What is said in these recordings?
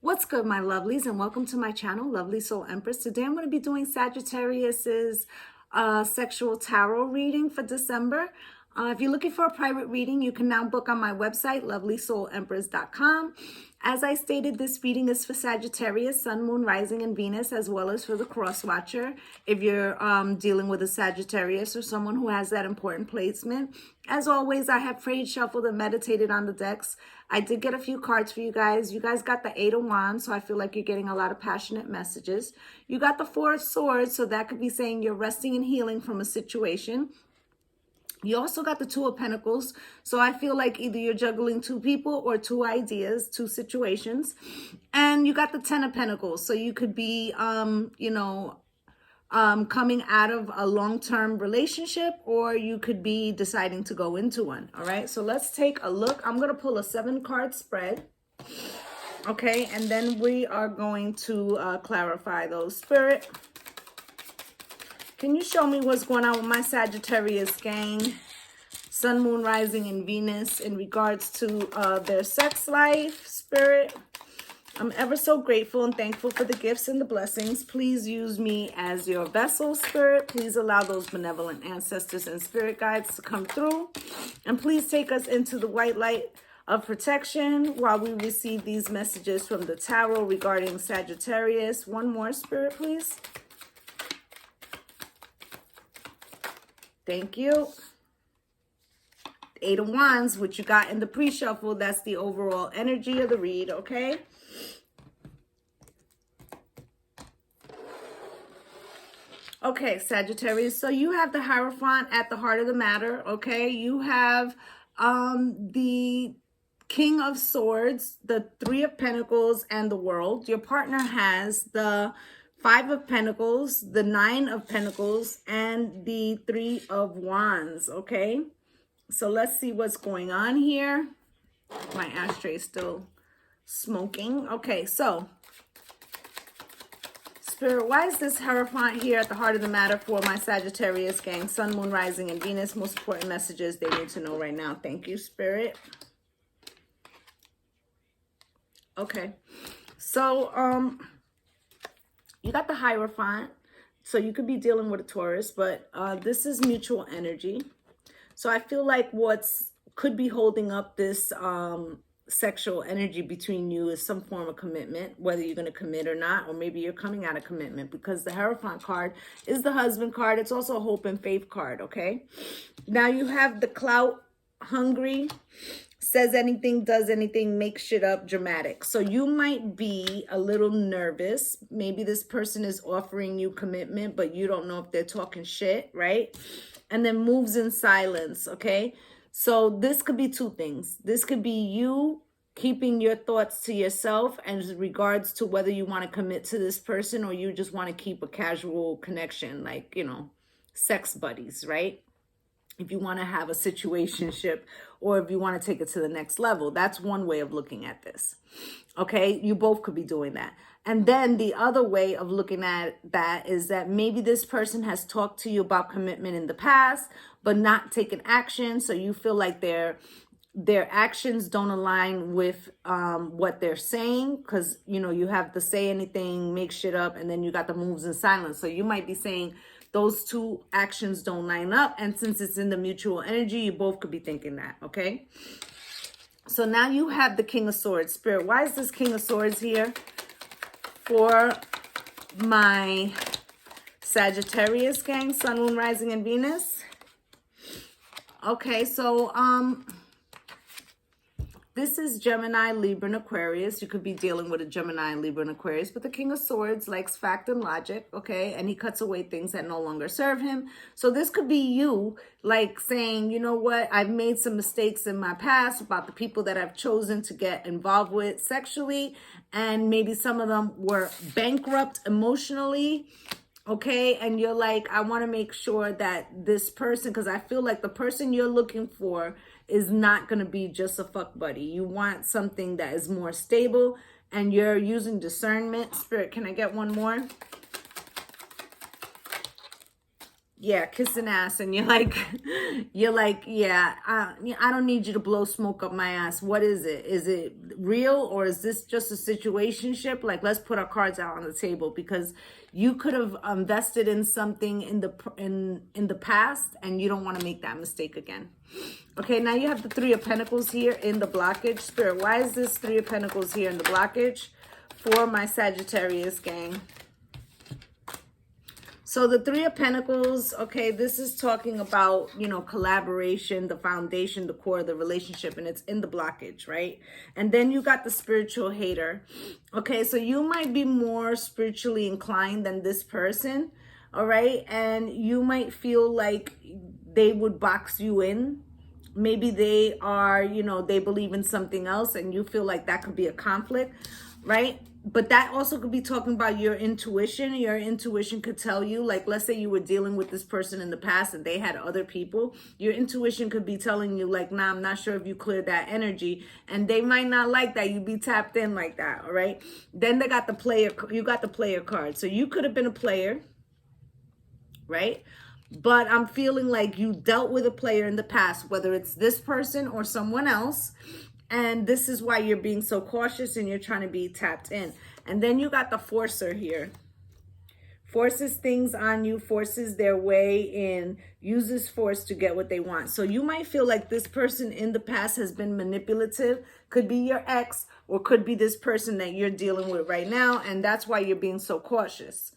What's good, my lovelies, and welcome to my channel, Lovely Soul Empress. Today I'm going to be doing Sagittarius's sexual tarot reading for December. If you're looking for a private reading, you can now book on my website, lovelysoulempress.com. As I stated, this reading is for Sagittarius, Sun, Moon, Rising, and Venus, as well as for the cross watcher. If you're dealing with a Sagittarius or someone who has that important placement. As always, I have prayed, shuffled, and meditated on the decks. I did get a few cards for you guys. You guys got the Eight of Wands, so I feel like you're getting a lot of passionate messages. You got the Four of Swords, so that could be saying you're resting and healing from a situation. You also got the Two of Pentacles, so I feel like either you're juggling two people or two ideas, two situations. And you got the Ten of Pentacles, so you could be, coming out of a long-term relationship, or you could be deciding to go into one. All right, so let's take a look. I'm going to pull a 7-card spread. Okay, and then we are going to clarify those. Spirit, can you show me what's going on with my Sagittarius gang, Sun, Moon, Rising, and Venus in regards to their sex life? Spirit, I'm ever so grateful and thankful for the gifts and the blessings. Please use me as your vessel, Spirit. Please allow those benevolent ancestors and spirit guides to come through. And please take us into the white light of protection while we receive these messages from the tarot regarding Sagittarius. One more, Spirit, please. Thank you. Eight of Wands, which you got in the pre-shuffle, that's the overall energy of the read, okay? Okay, Sagittarius, so you have the Hierophant at the heart of the matter, okay? You have the King of Swords, the Three of Pentacles, and the World. Your partner has the Five of Pentacles, the Nine of Pentacles, and the Three of Wands, okay? So let's see what's going on here. My ashtray is still smoking. Okay, so Spirit, why is this Hierophant here at the heart of the matter for my Sagittarius gang, Sun, Moon, Rising, and Venus? Most important messages they need to know right now. Thank you, Spirit. Okay, so you got the Hierophant, so you could be dealing with a Taurus, but this is mutual energy. So I feel like what's could be holding up this sexual energy between you is some form of commitment, whether you're going to commit or not, or maybe you're coming out of commitment, because the Hierophant card is the husband card. It's also a hope and faith card, okay? Now you have the clout hungry, says anything, does anything, makes shit up, dramatic. So you might be a little nervous. Maybe this person is offering you commitment, but you don't know if they're talking shit, right? And then moves in silence, okay? So this could be two things. This could be you keeping your thoughts to yourself as regards to whether you want to commit to this person or you just want to keep a casual connection, like, you know, sex buddies, right? If you want to have a situationship, or if you want to take it to the next level. That's one way of looking at this. Okay, you both could be doing that. And then the other way of looking at that is that maybe this person has talked to you about commitment in the past, but not taken action. So you feel like their actions don't align with what they're saying, because, you know, you have to say anything, make shit up, and then you got the moves in silence. So you might be saying those two actions don't line up. And since it's in the mutual energy, you both could be thinking that, okay? So now you have the King of Swords. Spirit, why is this King of Swords here for my Sagittarius gang, Sun, Moon, Rising, and Venus? Okay, so this is Gemini, Libra, and Aquarius. You could be dealing with a Gemini, Libra, and Aquarius, but the King of Swords likes fact and logic, okay? And he cuts away things that no longer serve him. So this could be you, like, saying, you know what? I've made some mistakes in my past about the people that I've chosen to get involved with sexually, and maybe some of them were bankrupt emotionally, okay? And you're like, I want to make sure that this person, because I feel like the person you're looking for is not going to be just a fuck buddy. You want something that is more stable, and you're using discernment. Spirit, can I get one more? yeah, kissing ass, and you're like, yeah, I don't need you to blow smoke up my ass. What is it? Is it real, or is this just a situationship? Like, let's put our cards out on the table, because you could have invested in something in the past, and you don't want to make that mistake again. Okay, now you have the Three of Pentacles here in the blockage. Spirit, why is this Three of Pentacles here in the blockage for my Sagittarius gang? So the Three of Pentacles, okay, this is talking about, you know, collaboration, the foundation, the core of the relationship, and it's in the blockage, right? And then you got the spiritual hater. Okay, so you might be more spiritually inclined than this person, all right? And you might feel like they would box you in. Maybe they are, you know, they believe in something else, and you feel like that could be a conflict, right? But that also could be talking about your intuition. Your intuition could tell you, like, let's say you were dealing with this person in the past and they had other people. Your intuition could be telling you, like, nah, I'm not sure if you cleared that energy. And they might not like that. You be tapped in like that, all right? Then they got the player, you got the player card. So you could have been a player, right? But I'm feeling like you dealt with a player in the past, whether it's this person or someone else. And this is why you're being so cautious and you're trying to be tapped in. And then you got the forcer here. Forces things on you, forces their way in, uses force to get what they want. So you might feel like this person in the past has been manipulative. Could be your ex, or could be this person that you're dealing with right now. And that's why you're being so cautious.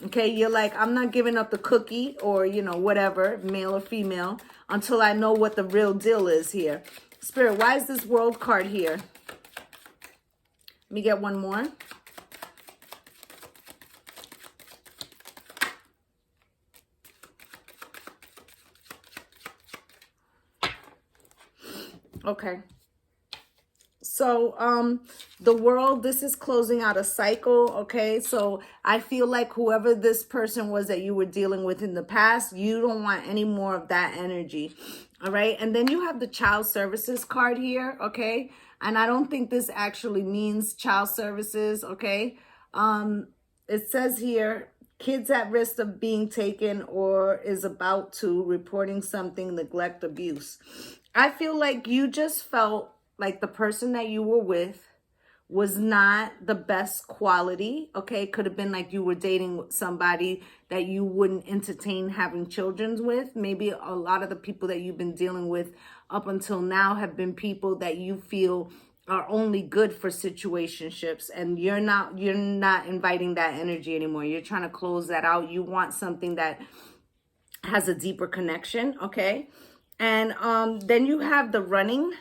Okay, you're like, I'm not giving up the cookie, or, you know, whatever, male or female, until I know what the real deal is here. Spirit, why is this World card here? Let me get one more. Okay. So, the World, this is closing out a cycle, okay? So I feel like whoever this person was that you were dealing with in the past, you don't want any more of that energy, all right? And then you have the child services card here, okay? And I don't think this actually means child services, okay? It says here, kids at risk of being taken or is about to, reporting something, neglect, abuse. I feel like you just felt like the person that you were with was not the best quality, okay? Could have been like you were dating somebody that you wouldn't entertain having children with. Maybe a lot of the people that you've been dealing with up until now have been people that you feel are only good for situationships, and you're not inviting that energy anymore. You're trying to close that out. You want something that has a deeper connection, okay? And then you have the running.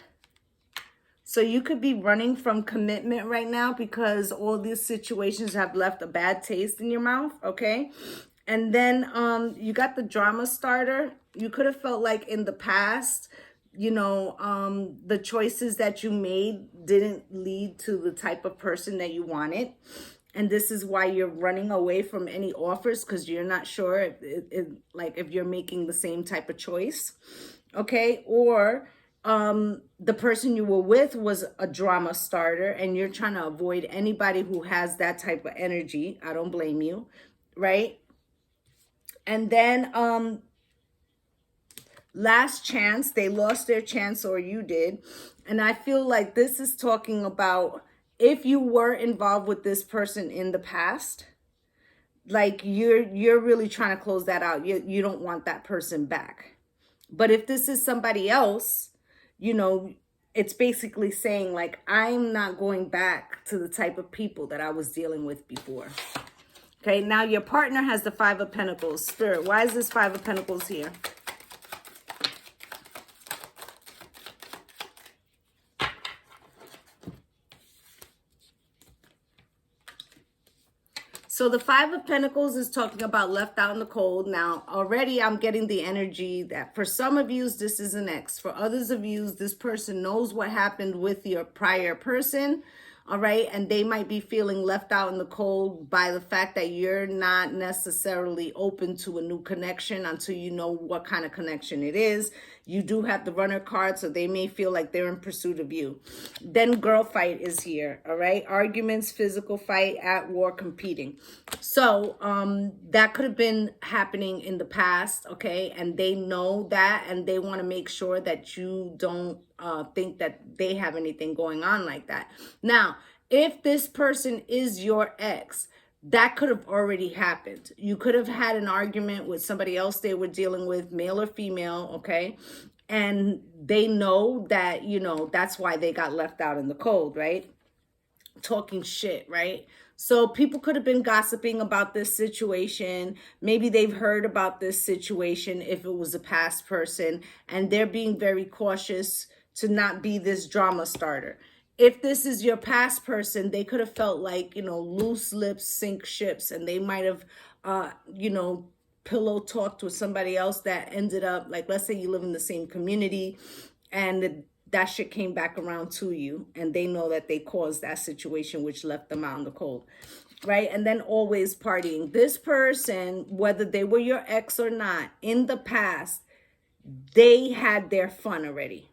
So you could be running from commitment right now because all these situations have left a bad taste in your mouth, okay? And then you got the drama starter. You could have felt like in the past, you know, the choices that you made didn't lead to the type of person that you wanted. And this is why you're running away from any offers, because you're not sure if you're making the same type of choice, okay? Or the person you were with was a drama starter and you're trying to avoid anybody who has that type of energy. I don't blame you, right? And then last chance, they lost their chance, or you did. And I feel like this is talking about if you were involved with this person in the past, like you're really trying to close that out. You don't want that person back. But if this is somebody else, you know, it's basically saying like, I'm not going back to the type of people that I was dealing with before. Okay, now your partner has the Five of Pentacles. Spirit, why is this Five of Pentacles here? So the Five of Pentacles is talking about left out in the cold. Now, already I'm getting the energy that for some of you, this is an ex. For others of you, this person knows what happened with your prior person, all right? And they might be feeling left out in the cold by the fact that you're not necessarily open to a new connection until you know what kind of connection it is. You do have the runner card, so they may feel like they're in pursuit of you. Then girl fight is here, all right? Arguments, physical fight, at war, competing. So that could have been happening in the past, okay? And they know that, and they want to make sure that you don't think that they have anything going on like that. Now, if this person is your ex, that could have already happened. You could have had an argument with somebody else they were dealing with, male or female, okay? And they know that, you know, that's why they got left out in the cold, right? Talking shit, right? So people could have been gossiping about this situation. Maybe they've heard about this situation if it was a past person, and they're being very cautious to not be this drama starter. If this is your past person, they could have felt like, you know, loose lips sink ships, and they might have, you know, pillow talked with somebody else that ended up, like, let's say you live in the same community, and that shit came back around to you, and they know that they caused that situation, which left them out in the cold, right? And then always partying. This person, whether they were your ex or not, in the past, they had their fun already.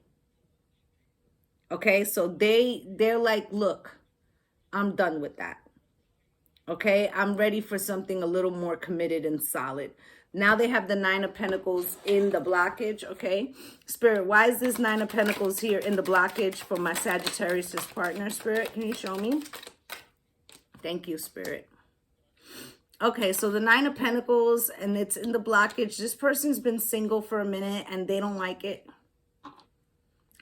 Okay, so they're like, look, I'm done with that. Okay, I'm ready for something a little more committed and solid. Now they have the Nine of Pentacles in the blockage, okay? Spirit, why is this Nine of Pentacles here in the blockage for my Sagittarius partner? Spirit, can you show me? Thank you, Spirit. Okay, so the Nine of Pentacles, and it's in the blockage. This person's been single for a minute, and they don't like it.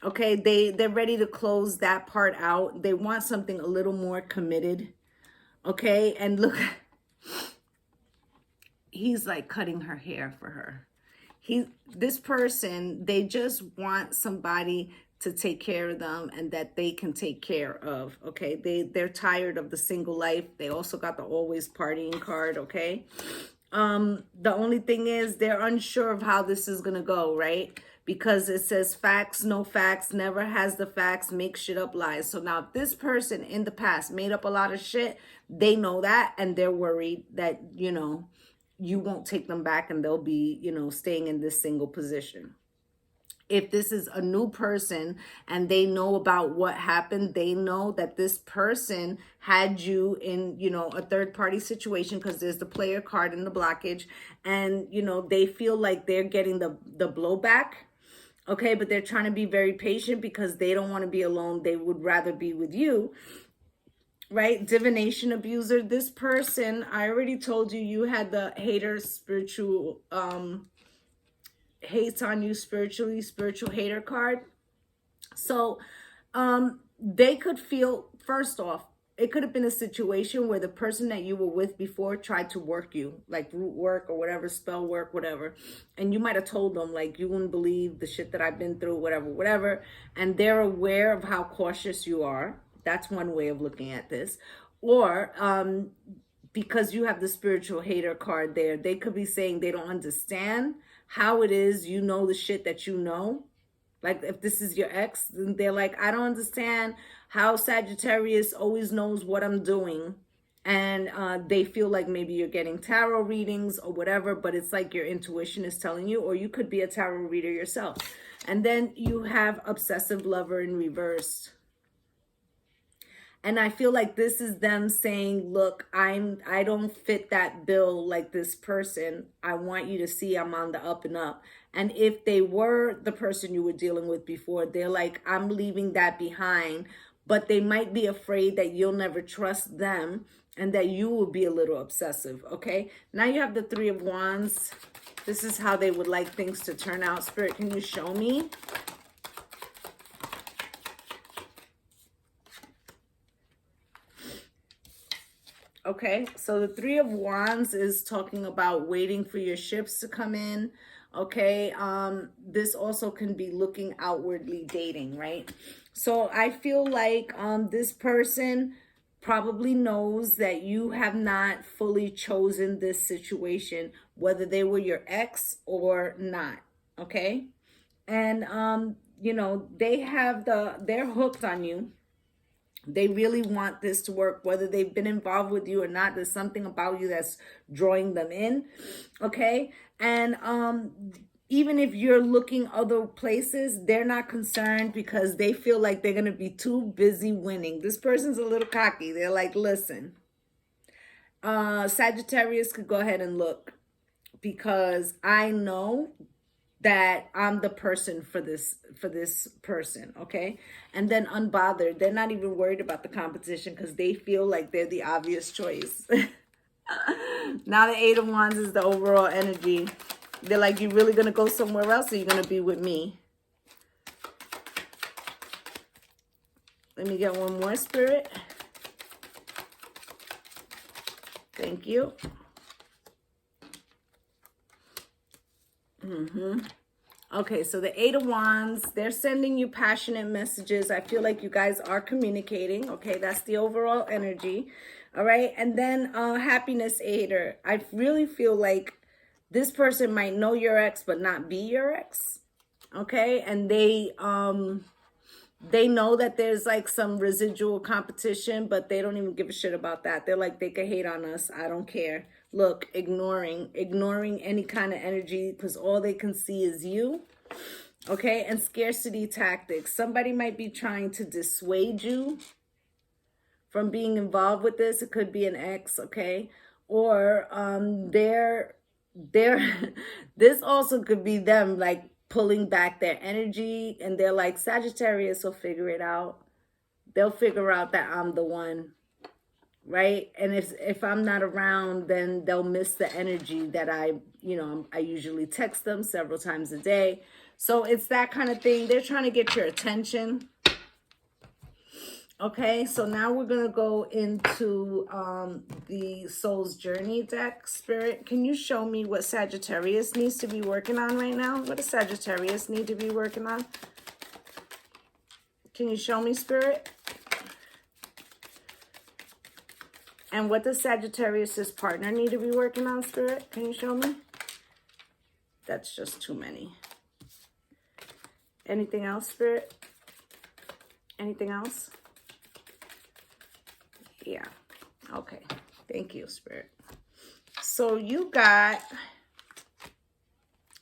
Okay, they're ready to close that part out. They want something a little more committed. Okay, and look, he's like cutting her hair for her. This person, they just want somebody to take care of them and that they can take care of. Okay, they're tired of the single life. They also got the always partying card. Okay, the only thing is they're unsure of how this is gonna go, right? Because it says facts, no facts, never has the facts, make shit up, lies. So now if this person in the past made up a lot of shit, they know that, and they're worried that, you know, you won't take them back and they'll be, you know, staying in this single position. If this is a new person and they know about what happened, they know that this person had you in, you know, a third party situation, because there's the player card in the blockage, and, you know, they feel like they're getting the blowback. Okay, but they're trying to be very patient because they don't want to be alone. They would rather be with you, right? Divination abuser. This person, I already told you, you had the hater spiritual, hates on you spiritually, spiritual hater card. So they could feel, first off, it could have been a situation where the person that you were with before tried to work you, like root work or whatever, spell work, whatever. And you might have told them, like, you wouldn't believe the shit that I've been through, whatever, whatever. And they're aware of how cautious you are. That's one way of looking at this. Or because you have the spiritual hater card there, they could be saying they don't understand how it is you know the shit that you know. Like, if this is your ex, then they're like, I don't understand how Sagittarius always knows what I'm doing. And they feel like maybe you're getting tarot readings or whatever, but it's like your intuition is telling you, or you could be a tarot reader yourself. And then you have obsessive lover in reverse. And I feel like this is them saying, look, I don't fit that bill like this person. I want you to see I'm on the up and up. And if they were the person you were dealing with before, they're like, I'm leaving that behind. But they might be afraid that you'll never trust them and that you will be a little obsessive, okay? Now you have the Three of Wands. This is how they would like things to turn out. Spirit, can you show me? Okay, so the Three of Wands is talking about waiting for your ships to come in. Okay, this also can be looking outwardly dating, right? So I feel like this person probably knows that you have not fully chosen this situation, whether they were your ex or not, okay? And you know, they're hooked on you. They really want this to work, whether they've been involved with you or not. There's something about you that's drawing them in, okay? And even if you're looking other places, they're not concerned because they feel like they're going to be too busy winning. This person's a little cocky. They're like, listen, Sagittarius could go ahead and look, because I know that I'm the person for this person, okay? And then unbothered. They're not even worried about the competition because they feel like they're the obvious choice. Now the Eight of Wands is the overall energy. They're like, you really gonna go somewhere else, or you gonna be with me? Let me get one more, Spirit. Thank you. Okay, so the Eight of Wands, they're sending you passionate messages. I feel like you guys are communicating. Okay, that's the overall energy. All right, and then happiness aider. I really feel like this person might know your ex but not be your ex. Okay, and they know that there's like some residual competition, but they don't even give a shit about that. They're like, they can hate on us, I don't care. Look, ignoring any kind of energy, because all they can see is you. Okay, and scarcity tactics. Somebody might be trying to dissuade you from being involved with this. It could be an ex, okay? Or this also could be them like pulling back their energy, and they're like, Sagittarius will figure it out. They'll figure out that I'm the one, right? And if I'm not around, then they'll miss the energy that I usually text them several times a day. So it's that kind of thing. They're trying to get your attention. Okay, so now we're going to go into the Soul's Journey deck. Spirit, can you show me what Sagittarius needs to be working on right now? What does Sagittarius need to be working on? Can you show me, Spirit? And what does Sagittarius's partner need to be working on, Spirit? Can you show me? That's just too many. Anything else, Spirit? Anything else? Yeah. Okay. Thank you, Spirit. So you got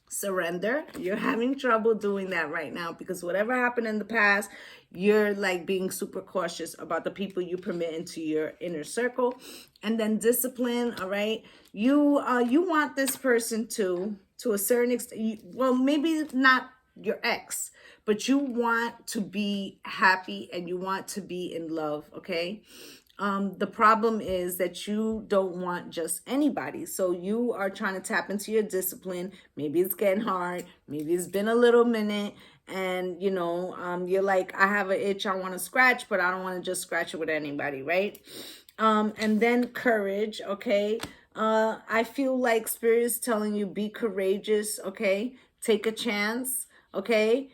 surrender. You're having trouble doing that right now because whatever happened in the past, you're like being super cautious about the people you permit into your inner circle. And then discipline. All right. You want this person to a certain extent. Well, maybe not your ex, but you want to be happy and you want to be in love. Okay. The problem is that you don't want just anybody. So you are trying to tap into your discipline. Maybe it's getting hard. Maybe it's been a little minute. And, you're like, I have an itch I want to scratch, but I don't want to just scratch it with anybody, right? And then courage, okay? I feel like Spirit is telling you, be courageous, okay? Take a chance, okay?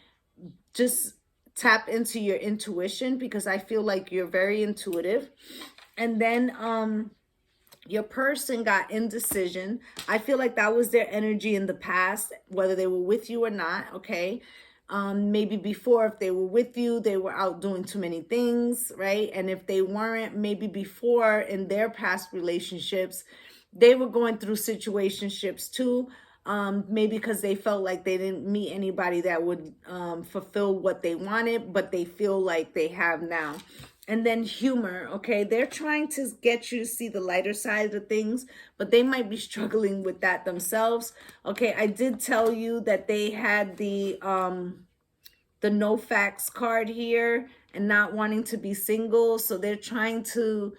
Just tap into your intuition, because I feel like you're very intuitive. And then your person got indecision. I feel like that was their energy in the past, whether they were with you or not, okay? Maybe before, if they were with you, they were out doing too many things, right? And if they weren't, maybe before in their past relationships, they were going through situationships too. Maybe because they felt like they didn't meet anybody that would fulfill what they wanted, but they feel like they have now. And then humor, okay? They're trying to get you to see the lighter side of things, but they might be struggling with that themselves. Okay, I did tell you that they had the no facts card here and not wanting to be single. So they're trying to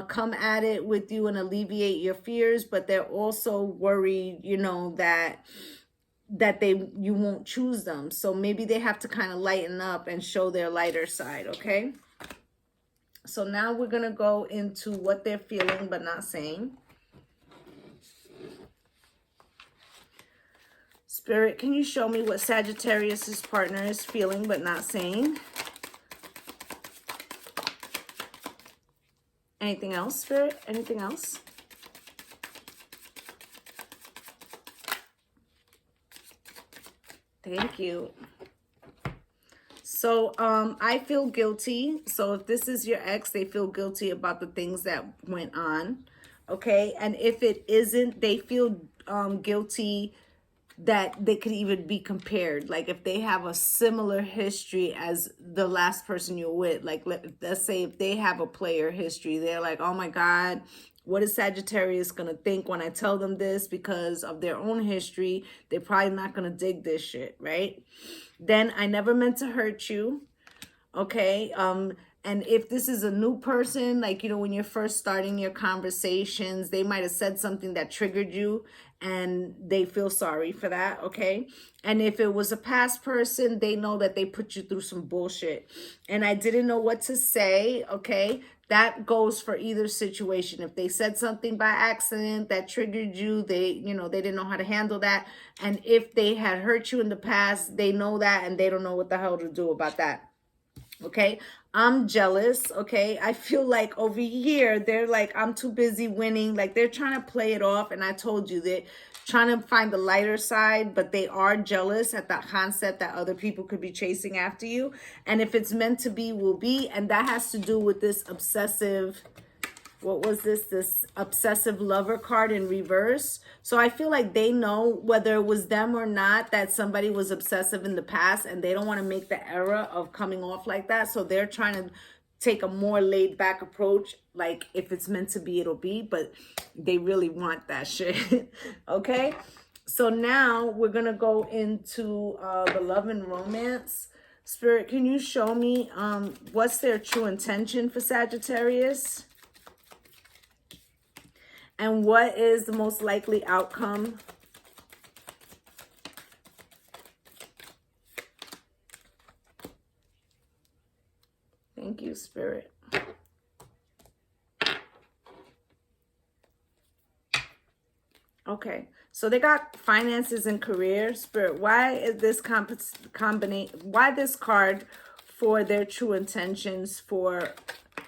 come at it with you and alleviate your fears, but they're also worried, that you won't choose them. So maybe they have to kind of lighten up and show their lighter side, okay? So now we're going to go into what they're feeling but not saying. Spirit, can you show me what Sagittarius's partner is feeling but not saying? Anything else, Spirit? Anything else? Thank you. So I feel guilty. So if this is your ex, they feel guilty about the things that went on. Okay. And if it isn't, they feel guilty that they could even be compared. Like if they have a similar history as the last person you're with, like let's say if they have a player history, they're like, oh my God, what is Sagittarius going to think when I tell them this? Because of their own history, they're probably not going to dig this shit, right? Then I never meant to hurt you. Okay. And if this is a new person, like, you know, when you're first starting your conversations, they might have said something that triggered you and they feel sorry for that. Okay. And if it was a past person, they know that they put you through some bullshit and I didn't know what to say. Okay. That goes for either situation. If they said something by accident that triggered you, they, you know, they didn't know how to handle that. And if they had hurt you in the past, they know that and they don't know what the hell to do about that. Okay, I'm jealous. Okay, I feel like over here they're like, I'm too busy winning. Like they're trying to play it off. And I told you they're trying to find the lighter side, but they are jealous at that concept that other people could be chasing after you. And if it's meant to be, will be. And that has to do with this obsessive, what was this obsessive lover card in reverse. So I feel like they know whether it was them or not that somebody was obsessive in the past and they don't want to make the error of coming off like that. So they're trying to take a more laid back approach. Like if it's meant to be, it'll be, but they really want that shit. Okay. So now we're going to go into the love and romance. Spirit, can you show me what's their true intention for Sagittarius? And what is the most likely outcome? Thank you, Spirit. Okay, so they got finances and career. Spirit, why is this combination? Why this card for their true intentions for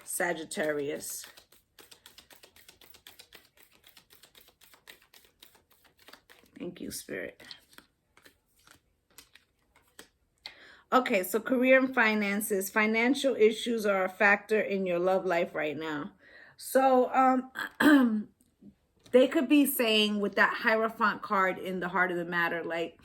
Sagittarius? Thank you, Spirit. Okay, so career and finances. Financial issues are a factor in your love life right now. So they could be saying with that Hierophant card in the heart of the matter, like,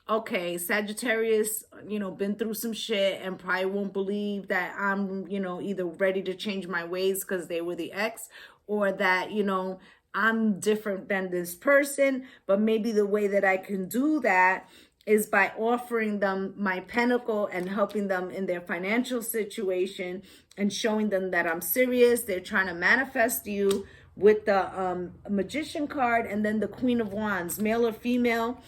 okay, Sagittarius, you know, been through some shit and probably won't believe that I'm, you know, either ready to change my ways because they were the ex, or that, you know, I'm different than this person, but maybe the way that I can do that is by offering them my pentacle and helping them in their financial situation and showing them that I'm serious. They're trying to manifest you with the Magician card and then the Queen of Wands, male or female.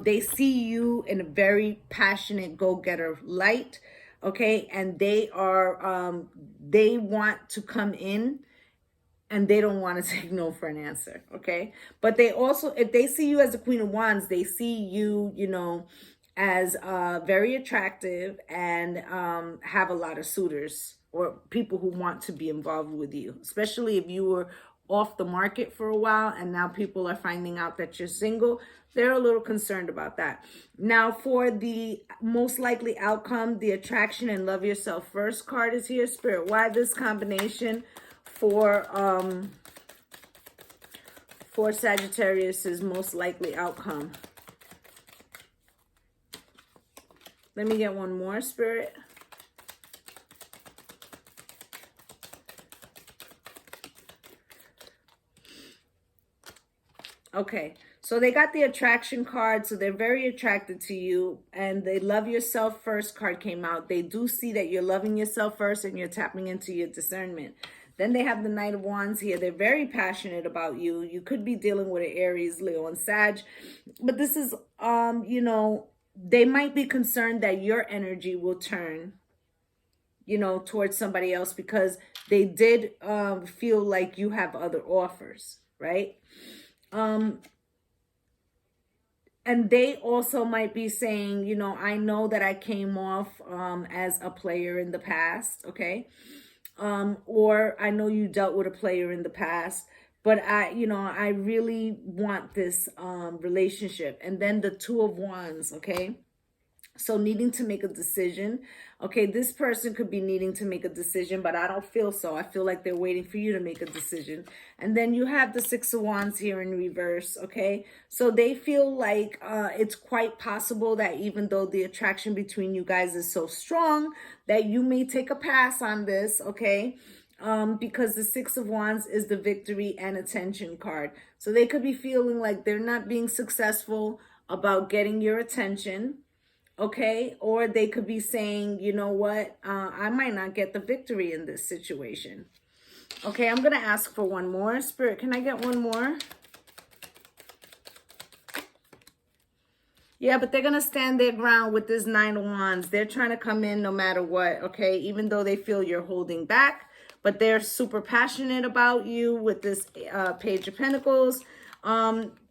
They see you in a very passionate go-getter light, okay? And they are, they want to come in and they don't want to take no for an answer, okay? But they also, if they see you as the Queen of Wands, they see you, you know, as very attractive and have a lot of suitors or people who want to be involved with you, especially if you were off the market for a while and now people are finding out that you're single. They're a little concerned about that. Now, for the most likely outcome, the attraction and love yourself first card is here. Spirit, why this combination for Sagittarius's most likely outcome? Let me get one more, Spirit. Okay, so they got the attraction card, so they're very attracted to you, and they love yourself first card came out. They do see that you're loving yourself first and you're tapping into your discernment. Then they have the Knight of Wands here. They're very passionate about you. You could be dealing with an Aries, Leo, and Sag, but this is, you know, they might be concerned that your energy will turn, you know, towards somebody else because they did feel like you have other offers, right? And they also might be saying, you know, I know that I came off as a player in the past, okay? Or I know you dealt with a player in the past, but you know, I really want this relationship. And then the Two of Wands, okay? So needing to make a decision. Okay, this person could be needing to make a decision, but I don't feel so. I feel like they're waiting for you to make a decision. And then you have the Six of Wands here in reverse, okay? So they feel like it's quite possible that even though the attraction between you guys is so strong, that you may take a pass on this, okay? Because the Six of Wands is the victory and attention card. So they could be feeling like they're not being successful about getting your attention, okay? Or they could be saying, you know what, I might not get the victory in this situation. Okay, I'm going to ask for one more. Spirit, can I get one more? Yeah, but they're going to stand their ground with this Nine of Wands. They're trying to come in no matter what, okay? Even though they feel you're holding back, but they're super passionate about you with this Page of Pentacles.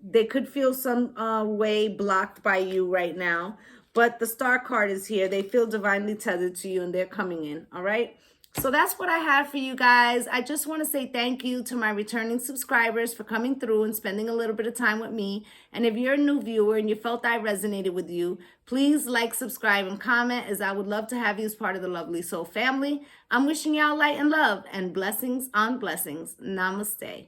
They could feel some way blocked by you right now. But the Star card is here. They feel divinely tethered to you and they're coming in, all right? So that's what I have for you guys. I just want to say thank you to my returning subscribers for coming through and spending a little bit of time with me. And if you're a new viewer and you felt I resonated with you, please like, subscribe, and comment, as I would love to have you as part of the Lovely Soul family. I'm wishing y'all light and love and blessings on blessings. Namaste.